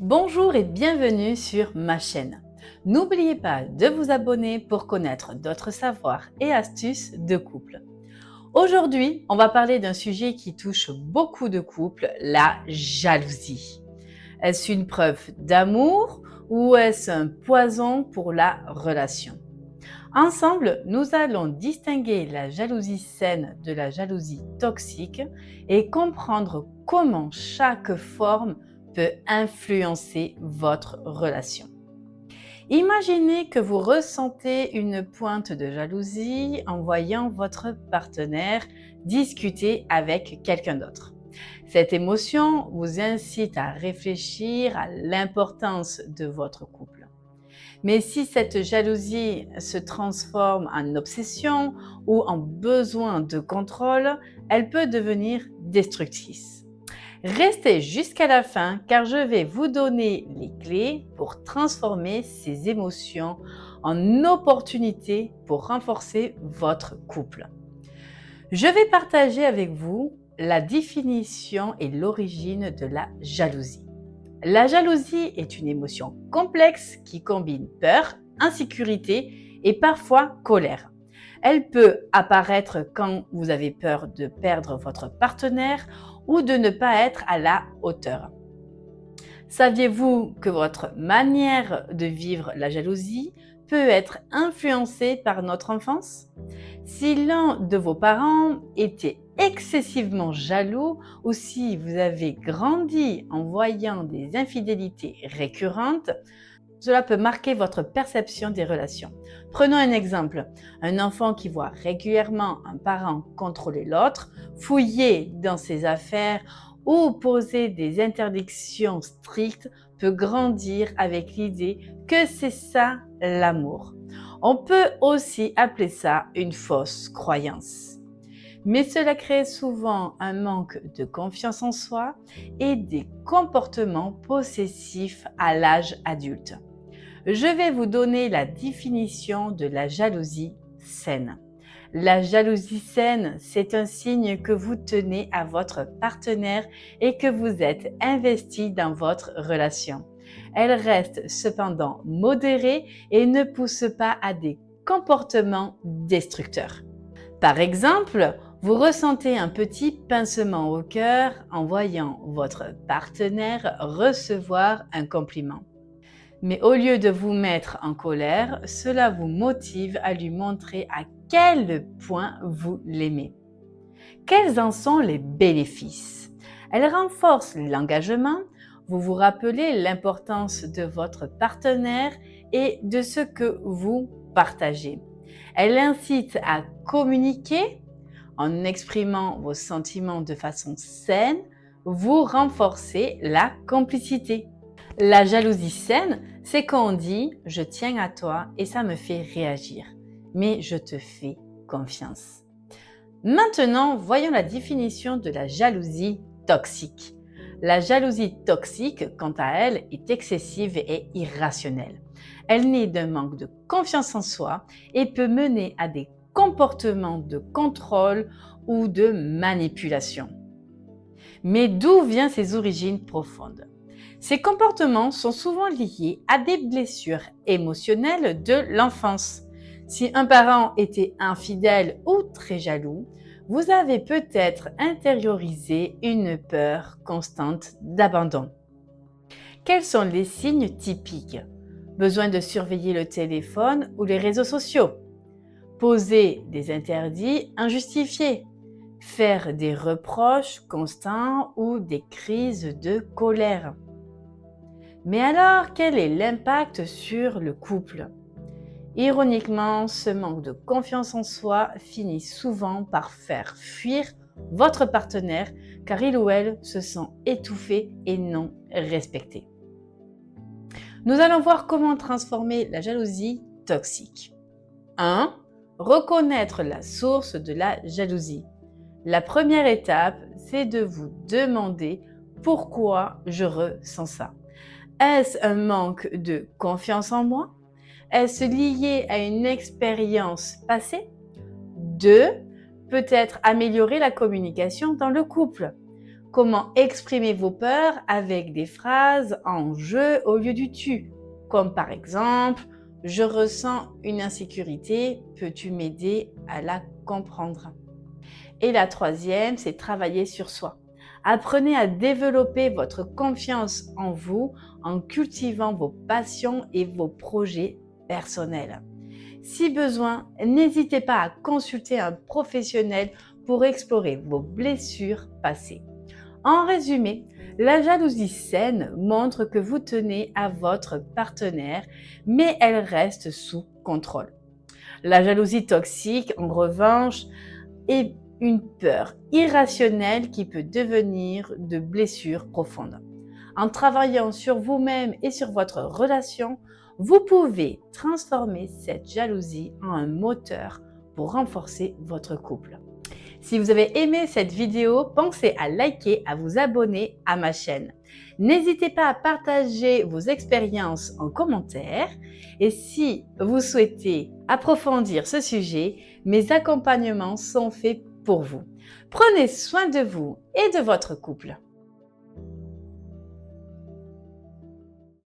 Bonjour et bienvenue sur ma chaîne. N'oubliez pas de vous abonner pour connaître d'autres savoirs et astuces de couple. Aujourd'hui, on va parler d'un sujet qui touche beaucoup de couples, la jalousie. Est-ce une preuve d'amour ou est-ce un poison pour la relation? Ensemble, nous allons distinguer la jalousie saine de la jalousie toxique et comprendre comment chaque forme peut influencer votre relation. Imaginez que vous ressentez une pointe de jalousie en voyant votre partenaire discuter avec quelqu'un d'autre. Cette émotion vous incite à réfléchir à l'importance de votre couple. Mais si cette jalousie se transforme en obsession ou en besoin de contrôle, elle peut devenir destructrice. Restez jusqu'à la fin car je vais vous donner les clés pour transformer ces émotions en opportunités pour renforcer votre couple. Je vais partager avec vous la définition et l'origine de la jalousie. La jalousie est une émotion complexe qui combine peur, insécurité et parfois colère. Elle peut apparaître quand vous avez peur de perdre votre partenaire ou de ne pas être à la hauteur. Saviez-vous que votre manière de vivre la jalousie peut être influencée par notre enfance? Si l'un de vos parents était excessivement jaloux ou si vous avez grandi en voyant des infidélités récurrentes, cela peut marquer votre perception des relations. Prenons un exemple. Un enfant qui voit régulièrement un parent contrôler l'autre, fouiller dans ses affaires ou poser des interdictions strictes peut grandir avec l'idée que c'est ça l'amour. On peut aussi appeler ça une fausse croyance. Mais cela crée souvent un manque de confiance en soi et des comportements possessifs à l'âge adulte. Je vais vous donner la définition de la jalousie saine. La jalousie saine, c'est un signe que vous tenez à votre partenaire et que vous êtes investi dans votre relation. Elle reste cependant modérée et ne pousse pas à des comportements destructeurs. Par exemple, vous ressentez un petit pincement au cœur en voyant votre partenaire recevoir un compliment. Mais au lieu de vous mettre en colère, cela vous motive à lui montrer à quel point vous l'aimez. Quels en sont les bénéfices? Elle renforce l'engagement, vous vous rappelez l'importance de votre partenaire et de ce que vous partagez. Elle incite à communiquer en exprimant vos sentiments de façon saine, vous renforcez la complicité. La jalousie saine, c'est quand on dit « je tiens à toi et ça me fait réagir, mais je te fais confiance ». Maintenant, voyons la définition de la jalousie toxique. La jalousie toxique, quant à elle, est excessive et irrationnelle. Elle naît d'un manque de confiance en soi et peut mener à des comportements de contrôle ou de manipulation. Mais d'où viennent ces origines profondes? Ces comportements sont souvent liés à des blessures émotionnelles de l'enfance. Si un parent était infidèle ou très jaloux, vous avez peut-être intériorisé une peur constante d'abandon. Quels sont les signes typiques? Besoin de surveiller le téléphone ou les réseaux sociaux. Poser des interdits injustifiés. Faire des reproches constants ou des crises de colère. Mais alors, quel est l'impact sur le couple? Ironiquement, ce manque de confiance en soi finit souvent par faire fuir votre partenaire car il ou elle se sent étouffé et non respecté. Nous allons voir comment transformer la jalousie toxique. 1. Reconnaître la source de la jalousie. La première étape, c'est de vous demander pourquoi je ressens ça. Est-ce un manque de confiance en moi? Est-ce lié à une expérience passée? 2. Peut-être améliorer la communication dans le couple. Comment exprimer vos peurs avec des phrases en je au lieu du tu, comme par exemple « Je ressens une insécurité, peux-tu m'aider à la comprendre ?» Et la troisième, c'est travailler sur soi. Apprenez à développer votre confiance en vous en cultivant vos passions et vos projets personnels. Si besoin, n'hésitez pas à consulter un professionnel pour explorer vos blessures passées. En résumé, la jalousie saine montre que vous tenez à votre partenaire, mais elle reste sous contrôle. La jalousie toxique, en revanche, est une peur irrationnelle qui peut devenir de blessures profondes. En travaillant sur vous-même et sur votre relation, vous pouvez transformer cette jalousie en un moteur pour renforcer votre couple. Si vous avez aimé cette vidéo, pensez à liker, à vous abonner à ma chaîne. N'hésitez pas à partager vos expériences en commentaire. Et si vous souhaitez approfondir ce sujet, mes accompagnements sont faits pour vous. Prenez soin de vous et de votre couple.